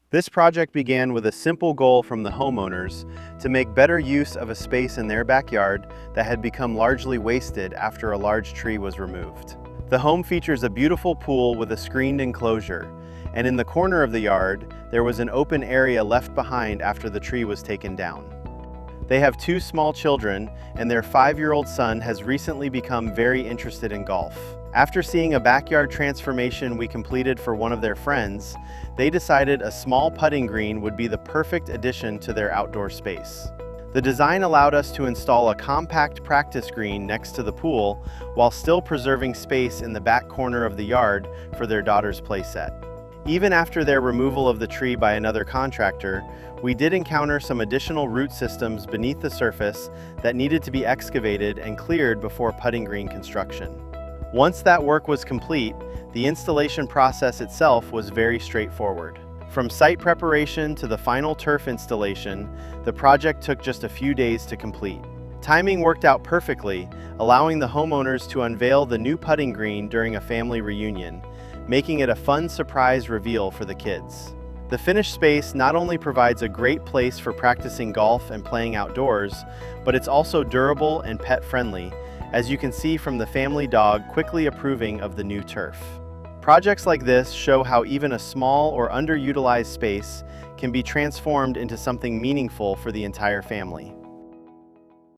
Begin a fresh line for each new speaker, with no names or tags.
This project began with a simple goal from the homeowners to make better use of a space in their backyard that had become largely wasted after a large tree was removed. The home features a beautiful pool with a screened enclosure, and in the corner of the yard, there was an open area left behind after the tree was taken down. They have two small children, and their 5-year-old son has recently become very interested in golf. After seeing a backyard transformation we completed for one of their friends, they decided a small putting green would be the perfect addition to their outdoor space. The design allowed us to install a compact practice green next to the pool while still preserving space in the back corner of the yard for their daughter's playset. Even after their removal of the tree by another contractor, we did encounter some additional root systems beneath the surface that needed to be excavated and cleared before putting green construction. Once that work was complete, the installation process itself was very straightforward. From site preparation to the final turf installation, the project took just a few days to complete. Timing worked out perfectly, allowing the homeowners to unveil the new putting green during a family reunion, making it a fun surprise reveal for the kids. The finished space not only provides a great place for practicing golf and playing outdoors, but it's also durable and pet-friendly, as you can see from the family dog quickly approving of the new turf. Projects like this show how even a small or underutilized space can be transformed into something meaningful for the entire family.